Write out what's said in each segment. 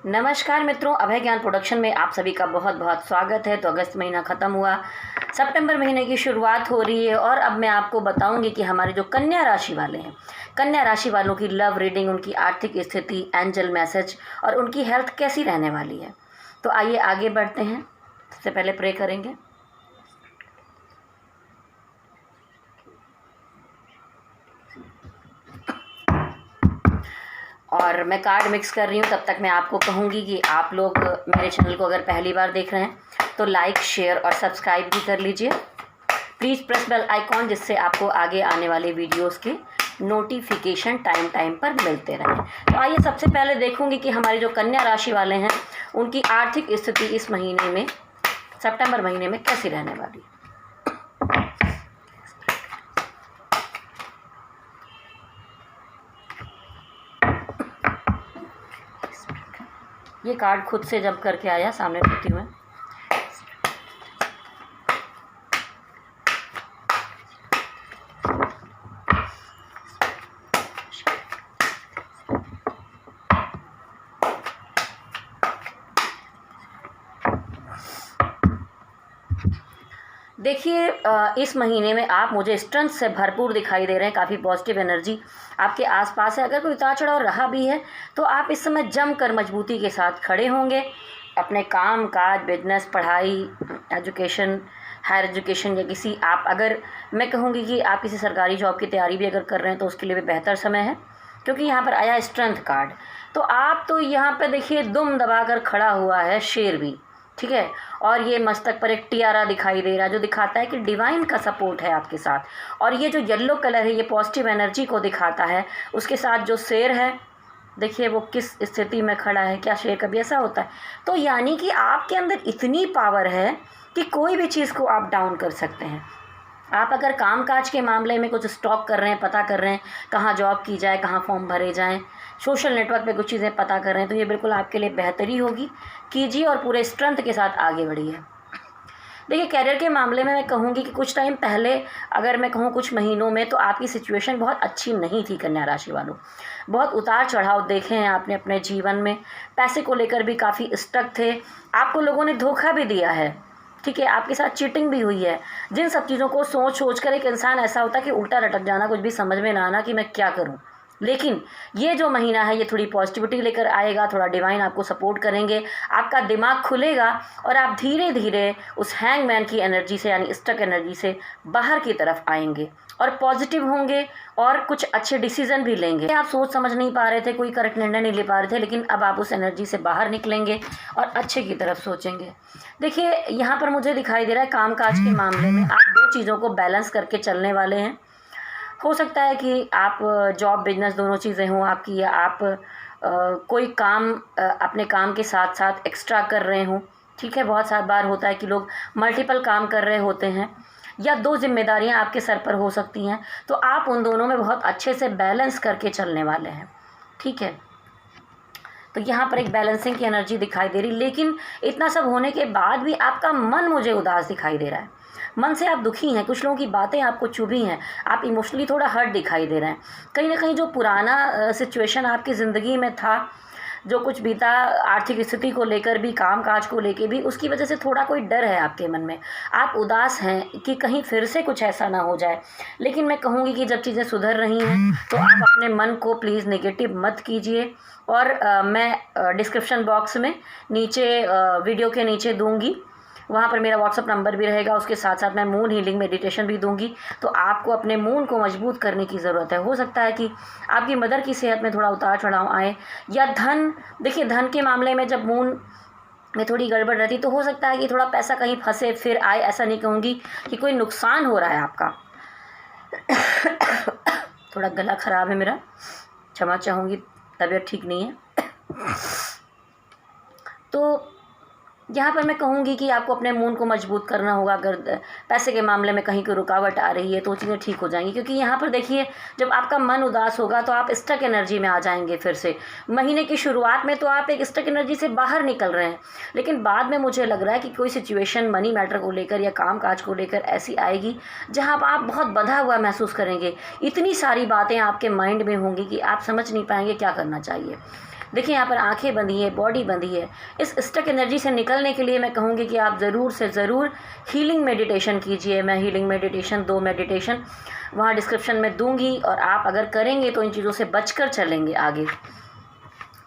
नमस्कार मित्रों, अभय ज्ञान प्रोडक्शन में आप सभी का बहुत बहुत स्वागत है। तो अगस्त महीना ख़त्म हुआ, सितंबर महीने की शुरुआत हो रही है और अब मैं आपको बताऊंगी कि हमारे जो कन्या राशि वाले हैं, कन्या राशि वालों की लव रीडिंग, उनकी आर्थिक स्थिति, एंजल मैसेज और उनकी हेल्थ कैसी रहने वाली है। तो आइए आगे बढ़ते हैं। सबसे पहले प्रे करेंगे। और मैं कार्ड मिक्स कर रही हूँ। तब तक मैं आपको कहूँगी कि आप लोग मेरे चैनल को अगर पहली बार देख रहे हैं तो लाइक, शेयर और सब्सक्राइब भी कर लीजिए। प्लीज़ प्रेस बेल आइकॉन, जिससे आपको आगे आने वाले वीडियोस के नोटिफिकेशन टाइम पर मिलते रहें। तो आइए सबसे पहले देखूँगी कि हमारी जो कन्या राशि वाले हैं उनकी आर्थिक स्थिति इस महीने में, सितंबर महीने में कैसी रहने वाली है। ये कार्ड खुद से जब करके आया सामने रखती हुए। देखिए, इस महीने में आप मुझे स्ट्रेंथ से भरपूर दिखाई दे रहे हैं। काफ़ी पॉजिटिव एनर्जी आपके आसपास है। अगर कोई उतार चढ़ाव रहा भी है तो आप इस समय जमकर मजबूती के साथ खड़े होंगे। अपने काम काज, बिजनेस, पढ़ाई, एजुकेशन, हायर एजुकेशन या किसी आप अगर मैं कहूँगी कि आप किसी सरकारी जॉब की तैयारी भी अगर कर रहे हैं तो उसके लिए भी बेहतर समय है, क्योंकि यहाँ पर आया स्ट्रेंथ कार्ड। तो आप तो यहाँ पे देखिए दुम दबाकर खड़ा हुआ है शेर भी, ठीक है। और ये मस्तक पर एक टियारा दिखाई दे रहा है जो दिखाता है कि डिवाइन का सपोर्ट है आपके साथ। और ये जो येलो कलर है ये पॉजिटिव एनर्जी को दिखाता है। उसके साथ जो शेर है, देखिए वो किस स्थिति में खड़ा है। क्या शेर कभी ऐसा होता है? तो यानी कि आपके अंदर इतनी पावर है कि कोई भी चीज़ को आप डाउन कर सकते हैं। आप अगर कामकाज के मामले में कुछ स्टॉक कर रहे हैं, पता कर रहे हैं कहाँ जॉब की जाए, कहाँ फॉर्म भरे जाएं, सोशल नेटवर्क पे कुछ चीज़ें पता कर रहे हैं, तो ये बिल्कुल आपके लिए बेहतरी होगी। कीजिए और पूरे स्ट्रेंथ के साथ आगे बढ़िए। देखिए, कैरियर के मामले में मैं कहूँगी कि कुछ टाइम पहले, अगर मैं कहूँ कुछ महीनों में, तो आपकी सिचुएशन बहुत अच्छी नहीं थी कन्या राशि वालों। बहुत उतार चढ़ाव देखे हैं आपने अपने जीवन में। पैसे को लेकर भी काफ़ी स्टक थे। आपको लोगों ने धोखा भी दिया है, ठीक है। आपके साथ चीटिंग भी हुई है। जिन सब चीज़ों को सोच कर एक इंसान ऐसा होता है कि उल्टा लटक जाना, कुछ भी समझ में ना आना कि मैं क्या करूं। लेकिन ये जो महीना है ये थोड़ी पॉजिटिविटी लेकर आएगा। थोड़ा डिवाइन आपको सपोर्ट करेंगे, आपका दिमाग खुलेगा और आप धीरे धीरे उस हैंगमैन की एनर्जी से, यानी स्टक एनर्जी से बाहर की तरफ आएंगे और पॉजिटिव होंगे और कुछ अच्छे डिसीजन भी लेंगे। आप सोच समझ नहीं पा रहे थे, कोई करेक्ट निर्णय नहीं ले पा रहे थे, लेकिन अब आप उस एनर्जी से बाहर निकलेंगे और अच्छे की तरफ सोचेंगे। देखिए, यहाँ पर मुझे दिखाई दे रहा है कामकाज के मामले में आप दो चीज़ों को बैलेंस करके चलने वाले हैं। हो सकता है कि आप जॉब, बिजनेस दोनों चीज़ें हों आपकी, या आप कोई काम अपने काम के साथ साथ एक्स्ट्रा कर रहे हों, ठीक है। बहुत सारी बार होता है कि लोग मल्टीपल काम कर रहे होते हैं, या दो जिम्मेदारियां आपके सर पर हो सकती हैं। तो आप उन दोनों में बहुत अच्छे से बैलेंस करके चलने वाले हैं, ठीक है। तो यहाँ पर एक बैलेंसिंग की एनर्जी दिखाई दे रही, लेकिन इतना सब होने के बाद भी आपका मन मुझे उदास दिखाई दे रहा है। मन से आप दुखी हैं, कुछ लोगों की बातें आपको चुभी हैं, आप इमोशनली थोड़ा हर्ट दिखाई दे रहे हैं। कहीं ना कहीं जो पुराना सिचुएशन आपकी ज़िंदगी में था, जो कुछ बीता, आर्थिक स्थिति को लेकर भी, कामकाज को लेकर भी, उसकी वजह से थोड़ा कोई डर है आपके मन में। आप उदास हैं कि कहीं फिर से कुछ ऐसा ना हो जाए। लेकिन मैं कहूँगी कि जब चीज़ें सुधर रही हैं तो आप अपने मन को प्लीज़ नेगेटिव मत कीजिए। और मैं डिस्क्रिप्शन बॉक्स में नीचे, वीडियो के नीचे दूँगी, वहाँ पर मेरा व्हाट्सअप नंबर भी रहेगा। उसके साथ साथ मैं मून हीलिंग मेडिटेशन भी दूंगी। तो आपको अपने मून को मजबूत करने की ज़रूरत है। हो सकता है कि आपकी मदर की सेहत में थोड़ा उतार चढ़ाव आए, या धन, देखिए धन के मामले में जब मून में थोड़ी गड़बड़ रहती तो हो सकता है कि थोड़ा पैसा कहीं फंसे फिर आए। ऐसा नहीं कहूँगी कि कोई नुकसान हो रहा है आपका। थोड़ा गला ख़राब है मेरा, क्षमा चाहूँगी, तबीयत ठीक नहीं है। तो यहाँ पर मैं कहूँगी कि आपको अपने मून को मजबूत करना होगा। अगर पैसे के मामले में कहीं कोई रुकावट आ रही है तो चीज़ें ठीक हो जाएंगी, क्योंकि यहाँ पर देखिए जब आपका मन उदास होगा तो आप स्टक एनर्जी में आ जाएंगे फिर से। महीने की शुरुआत में तो आप एक स्टक एनर्जी से बाहर निकल रहे हैं, लेकिन बाद में मुझे लग रहा है कि कोई सिचुएशन मनी मैटर को लेकर या काम काज को लेकर ऐसी आएगी जहाँ आप बहुत बंधा हुआ महसूस करेंगे। इतनी सारी बातें आपके माइंड में होंगी कि आप समझ नहीं पाएंगे क्या करना चाहिए। देखिए यहाँ पर आंखें बंधी है, बॉडी बंधी है। इस स्टक एनर्जी से निकलने के लिए मैं कहूँगी कि आप ज़रूर से ज़रूर हीलिंग मेडिटेशन कीजिए। मैं हीलिंग मेडिटेशन 2 मेडिटेशन वहाँ डिस्क्रिप्शन में दूंगी, और आप अगर करेंगे तो इन चीज़ों से बचकर चलेंगे आगे।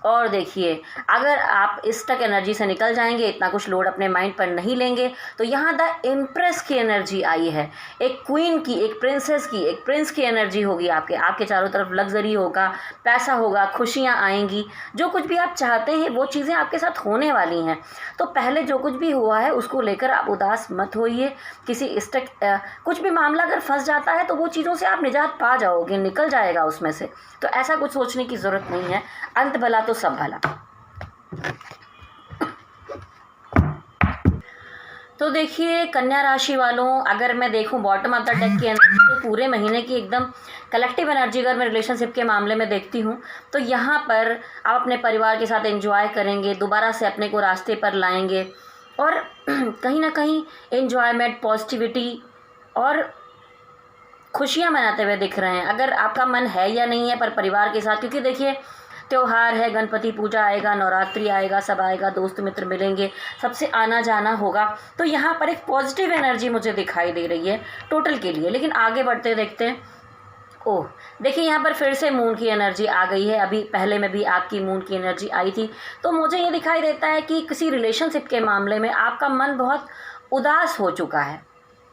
और देखिए, अगर आप इस तक एनर्जी से निकल जाएंगे, इतना कुछ लोड अपने माइंड पर नहीं लेंगे, तो यहाँ द इम्प्रेस की एनर्जी आई है। एक क्वीन की, एक प्रिंसेस की, एक प्रिंस की एनर्जी होगी। आपके चारों तरफ लग्जरी होगा, पैसा होगा, खुशियाँ आएंगी। जो कुछ भी आप चाहते हैं वो चीज़ें आपके साथ होने वाली हैं। तो पहले जो कुछ भी हुआ है उसको लेकर आप उदास मत होइए। कुछ भी मामला अगर फंस जाता है तो वो चीज़ों से आप निजात पा जाओगे, निकल जाएगा उसमें से। तो ऐसा कुछ सोचने की ज़रूरत नहीं है। अंत भला तो सब भला। तो देखिए कन्या राशि वालों, अगर मैं देखूं बॉटम ऑफ द डेक की एनर्जी, तो पूरे महीने की एकदम कलेक्टिव एनर्जी अगर मैं रिलेशनशिप के मामले में देखती हूं, तो यहाँ पर आप अपने परिवार के साथ एंजॉय करेंगे, दोबारा से अपने को रास्ते पर लाएंगे, और कहीं ना कहीं एंजॉयमेंट, पॉजिटिविटी और खुशियाँ मनाते हुए दिख रहे हैं। अगर आपका मन है या नहीं है पर परिवार के साथ, क्योंकि देखिए त्योहार है, गणपति पूजा आएगा, नवरात्रि आएगा, सब आएगा, दोस्त मित्र मिलेंगे, सबसे आना जाना होगा। तो यहाँ पर एक पॉजिटिव एनर्जी मुझे दिखाई दे रही है टोटल के लिए। लेकिन आगे बढ़ते देखते हैं। ओह देखिए, यहाँ पर फिर से मून की एनर्जी आ गई है। अभी पहले में भी आपकी मून की एनर्जी आई थी। तो मुझे ये दिखाई देता है कि किसी रिलेशनशिप के मामले में आपका मन बहुत उदास हो चुका है।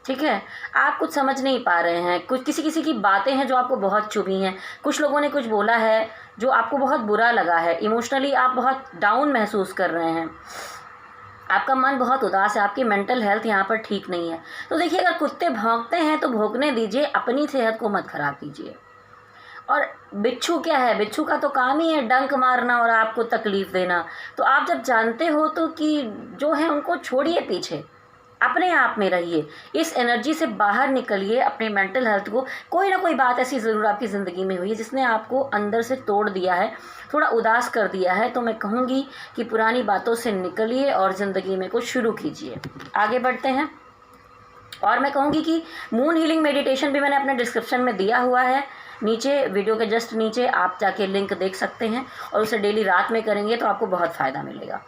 ठीक है, आप कुछ समझ नहीं पा रहे हैं। कुछ किसी की बातें हैं जो आपको बहुत चुभी हैं। कुछ लोगों ने कुछ बोला है जो आपको बहुत बुरा लगा है। इमोशनली आप बहुत डाउन महसूस कर रहे हैं। आपका मन बहुत उदास है। आपकी मेंटल हेल्थ यहाँ पर ठीक नहीं है। तो देखिए, अगर कुत्ते भौंकते हैं तो भौंकने दीजिए, अपनी सेहत को मत खराब कीजिए। और बिच्छू क्या है, बिच्छू का तो काम ही है डंक मारना और आपको तकलीफ देना। तो आप जब जानते हो तो कि जो है उनको छोड़िए पीछे, अपने आप में रहिए, इस एनर्जी से बाहर निकलिए। अपने मेंटल हेल्थ को, कोई ना कोई बात ऐसी ज़रूर आपकी ज़िंदगी में हुई है जिसने आपको अंदर से तोड़ दिया है, थोड़ा उदास कर दिया है। तो मैं कहूँगी कि पुरानी बातों से निकलिए और ज़िंदगी में कुछ शुरू कीजिए। आगे बढ़ते हैं। और मैं कहूँगी कि मून हीलिंग मेडिटेशन भी मैंने अपने डिस्क्रिप्शन में दिया हुआ है, नीचे वीडियो के जस्ट नीचे आप जाके लिंक देख सकते हैं, और उसे डेली रात में करेंगे तो आपको बहुत फ़ायदा मिलेगा।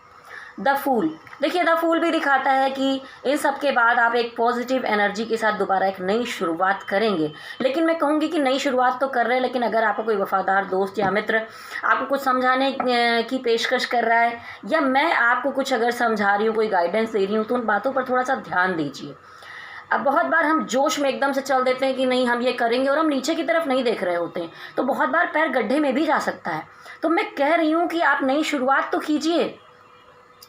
द फूल, देखिए द फूल भी दिखाता है कि इन सब के बाद आप एक पॉजिटिव एनर्जी के साथ दोबारा एक नई शुरुआत करेंगे। लेकिन मैं कहूँगी कि नई शुरुआत तो कर रहे हैं, लेकिन अगर आपका कोई वफादार दोस्त या मित्र आपको कुछ समझाने की पेशकश कर रहा है, या मैं आपको कुछ अगर समझा रही हूँ, कोई गाइडेंस दे रही हूँ, तो उन बातों पर थोड़ा सा ध्यान दीजिए। अब बहुत बार हम जोश में एकदम से चल देते हैं कि नहीं हम ये करेंगे, और हम नीचे की तरफ नहीं देख रहे होते हैं, तो बहुत बार पैर गड्ढे में भी जा सकता है। तो मैं कह रही हूँ कि आप नई शुरुआत तो कीजिए,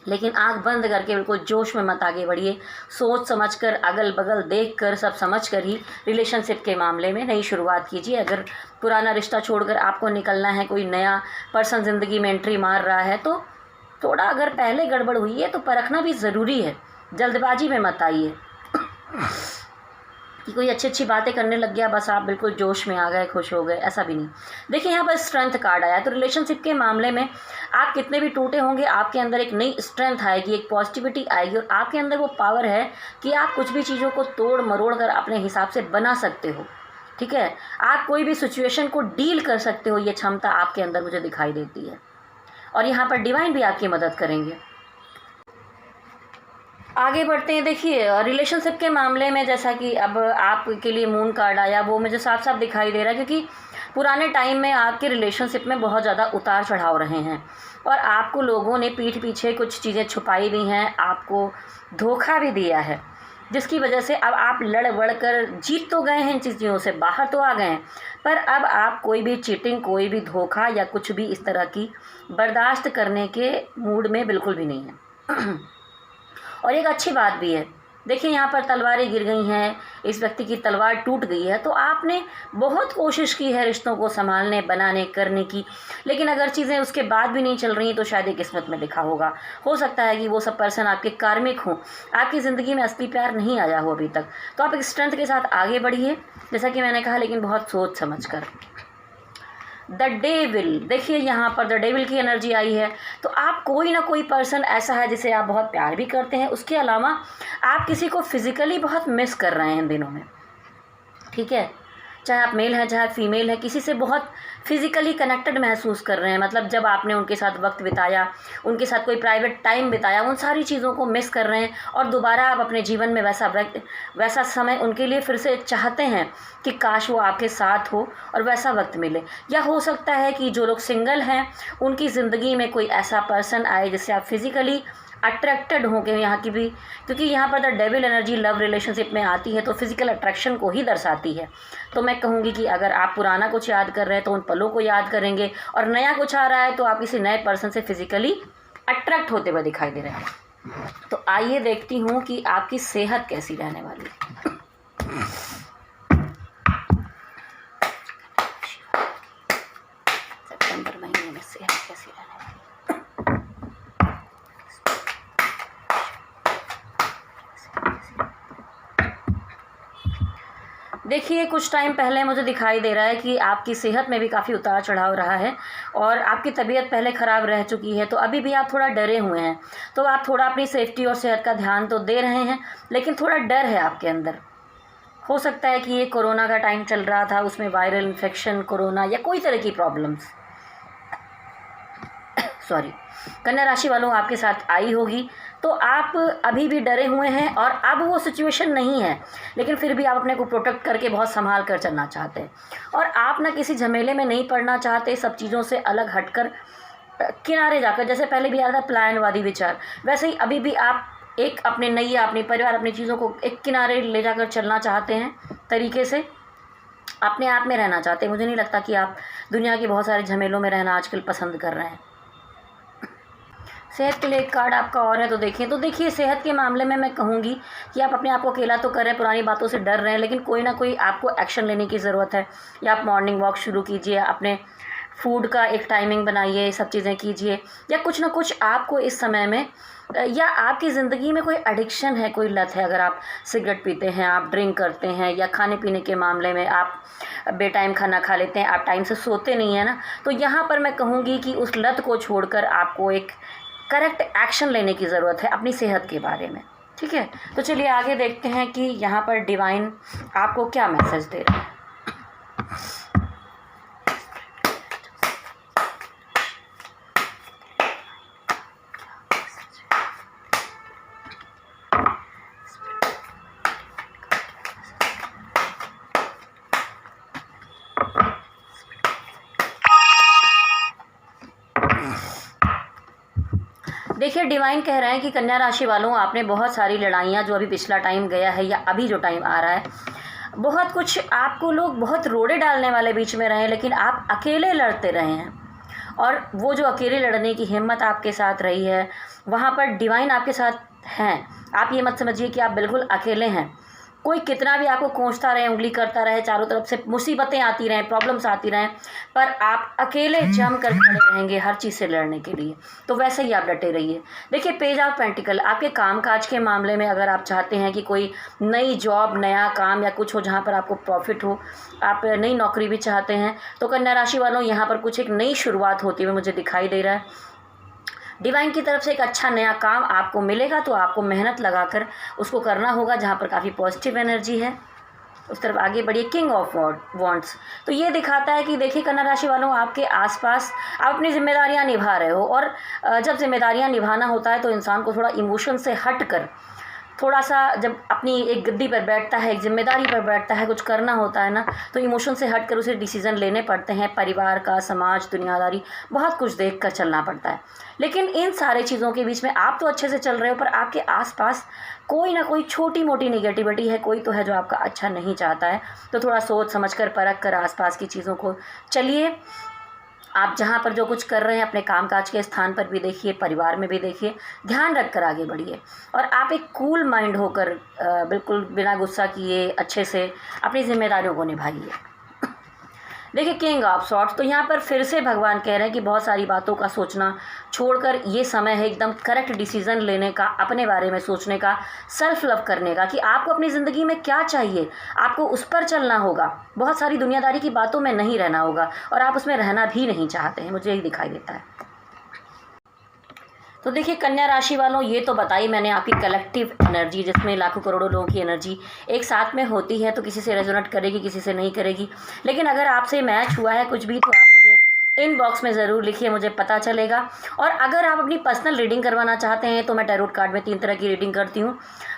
लेकिन आंख बंद करके बिल्कुल जोश में मत आगे बढ़िए। सोच समझकर, अगल बगल देखकर, सब समझकर ही रिलेशनशिप के मामले में नई शुरुआत कीजिए। अगर पुराना रिश्ता छोड़कर आपको निकलना है, कोई नया पर्सन ज़िंदगी में एंट्री मार रहा है, तो थोड़ा अगर पहले गड़बड़ हुई है तो परखना भी ज़रूरी है। जल्दबाजी में मत आइए कि कोई अच्छी बातें करने लग गया, बस आप बिल्कुल जोश में आ गए, खुश हो गए, ऐसा भी नहीं। देखिए यहाँ पर स्ट्रेंथ कार्ड आया, तो रिलेशनशिप के मामले में आप कितने भी टूटे होंगे, आपके अंदर एक नई स्ट्रेंथ आएगी, एक पॉजिटिविटी आएगी, और आपके अंदर वो पावर है कि आप कुछ भी चीज़ों को तोड़ मरोड़ कर अपने हिसाब से बना सकते हो। ठीक है, आप कोई भी सिचुएशन को डील कर सकते हो, ये क्षमता आपके अंदर मुझे दिखाई देती है। और यहाँ पर डिवाइन भी आपकी मदद करेंगे। आगे बढ़ते हैं। देखिए रिलेशनशिप के मामले में, जैसा कि अब आपके लिए मून कार्ड आया, वो मुझे साफ साफ दिखाई दे रहा है, क्योंकि पुराने टाइम में आपके रिलेशनशिप में बहुत ज़्यादा उतार चढ़ाव रहे हैं, और आपको लोगों ने पीठ पीछे कुछ चीज़ें छुपाई भी हैं, आपको धोखा भी दिया है, जिसकी वजह से अब आप लड़ बढ़ कर जीत तो गए हैं, इन चीज़ों से बाहर तो आ गए हैं, पर अब आप कोई भी चीटिंग, कोई भी धोखा या कुछ भी इस तरह की बर्दाश्त करने के मूड में बिल्कुल भी नहीं है। और एक अच्छी बात भी है, देखिए यहाँ पर तलवारें गिर गई हैं, इस व्यक्ति की तलवार टूट गई है, तो आपने बहुत कोशिश की है रिश्तों को संभालने, बनाने, करने की, लेकिन अगर चीज़ें उसके बाद भी नहीं चल रही तो शायद ये किस्मत में लिखा होगा। हो सकता है कि वो सब पर्सन आपके कार्मिक हों, आपकी ज़िंदगी में असली प्यार नहीं आया हो अभी तक। तो आप एक स्ट्रेंथ के साथ आगे बढ़िए, जैसा कि मैंने कहा, लेकिन बहुत सोच समझ कर। द डेविल, देखिए यहाँ पर द डेविल की एनर्जी आई है, तो आप कोई ना कोई पर्सन ऐसा है जिसे आप बहुत प्यार भी करते हैं, उसके अलावा आप किसी को फिज़िकली बहुत मिस कर रहे हैं इन दिनों में। ठीक है, चाहे आप मेल हैं चाहे फीमेल हैं, किसी से बहुत फिज़िकली कनेक्टेड महसूस कर रहे हैं। मतलब जब आपने उनके साथ वक्त बिताया, उनके साथ कोई प्राइवेट टाइम बिताया, उन सारी चीज़ों को मिस कर रहे हैं और दोबारा आप अपने जीवन में वैसा समय उनके लिए फिर से चाहते हैं कि काश वो आपके साथ हो और वैसा वक्त मिले। या हो सकता है कि जो लोग सिंगल हैं उनकी ज़िंदगी में कोई ऐसा पर्सन आए जिससे आप फिज़िकली अट्रैक्टेड होंगे यहाँ की भी, क्योंकि यहाँ पर the devil energy love relationship में आती है तो फिज़िकल अट्रैक्शन को ही दर्शाती है। तो मैं कहूँगी कि अगर आप पुराना कुछ याद कर रहे हैं तो उन पलों को याद करेंगे, और नया कुछ आ रहा है तो आप किसी नए पर्सन से फिज़िकली अट्रैक्ट होते हुए दिखाई दे रहे हैं। तो आइए देखती हूँ कि आपकी सेहत कैसी रहने वाली है। सितंबर महीने में सेहत कैसी रहने वाली है। देखिए, कुछ टाइम पहले मुझे दिखाई दे रहा है कि आपकी सेहत में भी काफ़ी उतार चढ़ाव रहा है और आपकी तबीयत पहले ख़राब रह चुकी है, तो अभी भी आप थोड़ा डरे हुए हैं। तो आप थोड़ा अपनी सेफ्टी और सेहत का ध्यान तो दे रहे हैं, लेकिन थोड़ा डर है आपके अंदर। हो सकता है कि ये कोरोना का टाइम चल रहा था, उसमें वायरल इन्फेक्शन, कोरोना या कोई तरह की प्रॉब्लम्स कन्या राशि वालों आपके साथ आई होगी। तो आप अभी भी डरे हुए हैं और अब वो सिचुएशन नहीं है, लेकिन फिर भी आप अपने को प्रोटेक्ट करके बहुत संभाल कर चलना चाहते हैं और आप ना किसी झमेले में नहीं पड़ना चाहते। सब चीज़ों से अलग हटकर किनारे जाकर, जैसे पहले भी आता प्लानवादी विचार, वैसे ही अभी भी आप एक अपने नैया, अपने परिवार, अपनी चीज़ों को एक किनारे ले जाकर चलना चाहते हैं, तरीके से अपने आप में रहना चाहते हैं। मुझे नहीं लगता कि आप दुनिया के बहुत सारे झमेलों में रहना आजकल पसंद कर रहे हैं। सेहत के लिए एक कार्ड आपका और है, तो देखिए सेहत के मामले में मैं कहूँगी कि आप अपने आप को अकेला तो कर रहे हैं, पुरानी बातों से डर रहे हैं, लेकिन कोई ना कोई आपको एक्शन लेने की ज़रूरत है। या आप मॉर्निंग वॉक शुरू कीजिए, अपने फूड का एक टाइमिंग बनाइए, सब चीज़ें कीजिए, या कुछ ना कुछ आपको इस समय में, या आपकी ज़िंदगी में कोई एडिक्शन है, कोई लत है। अगर आप सिगरेट पीते हैं, आप ड्रिंक करते हैं, या खाने पीने के मामले में आप बेटाइम खाना खा लेते हैं, आप टाइम से सोते नहीं हैं ना, तो यहाँ पर मैं कहूँगी कि उस लत को छोड़कर आपको एक करेक्ट एक्शन लेने की ज़रूरत है अपनी सेहत के बारे में। ठीक है, तो चलिए आगे देखते हैं कि यहाँ पर डिवाइन आपको क्या मैसेज दे रहा है। देखिए, डिवाइन कह रहे हैं कि कन्या राशि वालों, आपने बहुत सारी लड़ाइयाँ, जो अभी पिछला टाइम गया है या अभी जो टाइम आ रहा है, बहुत कुछ आपको लोग बहुत रोड़े डालने वाले बीच में रहे, लेकिन आप अकेले लड़ते रहे हैं। और वो जो अकेले लड़ने की हिम्मत आपके साथ रही है, वहाँ पर डिवाइन आपके साथ हैं। आप ये मत समझिए कि आप बिल्कुल अकेले हैं। कोई कितना भी आपको कोसता रहे, उंगली करता रहे, चारों तरफ से मुसीबतें आती रहें, प्रॉब्लम्स आती रहें, पर आप अकेले जम कर खड़े रहेंगे हर चीज़ से लड़ने के लिए। तो वैसे ही आप डटे रहिए। देखिए, पेज ऑफ पेंटिकल, आपके कामकाज के मामले में अगर आप चाहते हैं कि कोई नई जॉब, नया काम या कुछ हो जहाँ पर आपको प्रॉफिट हो, आप नई नौकरी भी चाहते हैं, तो कन्या राशि वालों यहाँ पर कुछ एक नई शुरुआत होती हुई मुझे दिखाई दे रहा है। डिवाइन की तरफ से एक अच्छा नया काम आपको मिलेगा, तो आपको मेहनत लगाकर उसको करना होगा। जहाँ पर काफ़ी पॉजिटिव एनर्जी है उस तरफ आगे बढ़िए। किंग ऑफ वॉन्ड्स, तो ये दिखाता है कि देखिए कन्या राशि वालों, आपके आसपास आप अपनी जिम्मेदारियां निभा रहे हो, और जब जिम्मेदारियां निभाना होता है तो इंसान को थोड़ा इमोशन से हट कर, थोड़ा सा जब अपनी एक गद्दी पर बैठता है, एक जिम्मेदारी पर बैठता है, कुछ करना होता है ना, तो इमोशन से हट कर उसे डिसीज़न लेने पड़ते हैं। परिवार का, समाज, दुनियादारी, बहुत कुछ देख कर चलना पड़ता है। लेकिन इन सारे चीज़ों के बीच में आप तो अच्छे से चल रहे हो, पर आपके आसपास कोई ना कोई छोटी मोटी नेगेटिविटी है, कोई तो है जो आपका अच्छा नहीं चाहता है। तो थोड़ा सोच समझ कर, परख कर आसपास की चीज़ों को चलिए। आप जहाँ पर जो कुछ कर रहे हैं अपने कामकाज के स्थान पर भी देखिए, परिवार में भी देखिए, ध्यान रख कर आगे बढ़िए। और आप एक कूल माइंड होकर बिल्कुल बिना गुस्सा किए अच्छे से अपनी जिम्मेदारियों को निभाइए। देखिए, किंग ऑफ सॉर्ड्स, तो यहाँ पर फिर से भगवान कह रहे हैं कि बहुत सारी बातों का सोचना छोड़कर ये समय है एकदम करेक्ट डिसीज़न लेने का, अपने बारे में सोचने का, सेल्फ लव करने का, कि आपको अपनी ज़िंदगी में क्या चाहिए, आपको उस पर चलना होगा। बहुत सारी दुनियादारी की बातों में नहीं रहना होगा, और आप उसमें रहना भी नहीं चाहते हैं, मुझे यही दिखाई देता है। तो देखिए कन्या राशि वालों, ये तो बताई मैंने आपकी कलेक्टिव एनर्जी, जिसमें लाखों करोड़ों लोगों की एनर्जी एक साथ में होती है, तो किसी से रेजोनेट करेगी, किसी से नहीं करेगी। लेकिन अगर आपसे मैच हुआ है कुछ भी, तो आप मुझे इनबॉक्स में ज़रूर लिखिए, मुझे पता चलेगा। और अगर आप अपनी पर्सनल रीडिंग करवाना चाहते हैं तो मैं टैरोट कार्ड में 3 तरह की रीडिंग करती हूँ,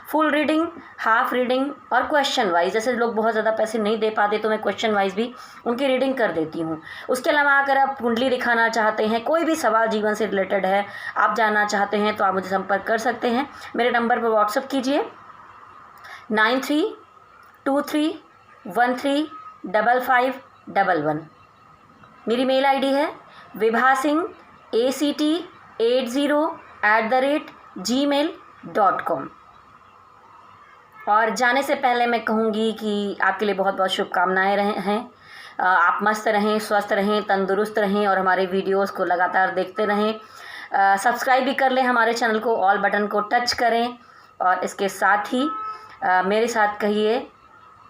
फुल रीडिंग, हाफ रीडिंग और क्वेश्चन वाइज। जैसे लोग बहुत ज़्यादा पैसे नहीं दे पाते तो मैं क्वेश्चन वाइज भी उनकी रीडिंग कर देती हूँ। उसके अलावा अगर आप कुंडली दिखाना चाहते हैं, कोई भी सवाल जीवन से रिलेटेड है आप जानना चाहते हैं, तो आप मुझे संपर्क कर सकते हैं। मेरे नंबर पर व्हाट्सएप कीजिए 9323135511। मेरी मेल आईडी है vibhasingh80@gmail.com। और जाने से पहले मैं कहूँगी कि आपके लिए बहुत बहुत शुभकामनाएं हैं। आप मस्त रहें, स्वस्थ रहें, तंदुरुस्त रहें और हमारे वीडियोस को लगातार देखते रहें। सब्सक्राइब भी कर लें हमारे चैनल को, ऑल बटन को टच करें। और इसके साथ ही मेरे साथ कहिए,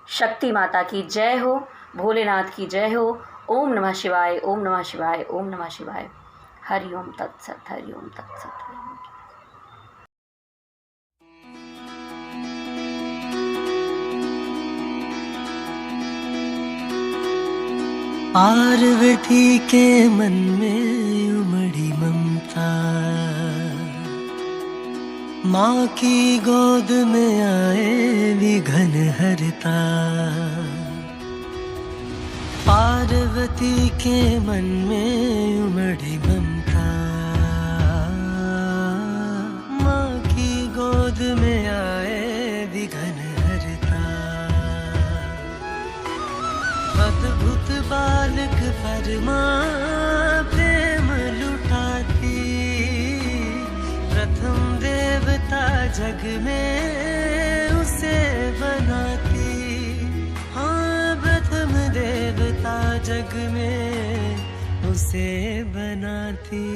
शक्ति माता की जय हो, भोलेनाथ की जय हो। ओम नमः शिवाय, ओम नमः शिवाय, ओम नमः शिवाय। हरि ओम तत्सत, हरि ओम तत्सत, हरि ओम। पार्वती के मन में उमड़ी ममता, माँ की गोद में आए विघन हरता। पार्वती के मन में उमड़ी ममता, माँ की गोद में आए विघन हरता। अद्भुत बालक परमा प्रेम लुटाती, प्रथम देवता जग में उसे बनाती। हाँ, प्रथम देवता जग में उसे बनाती।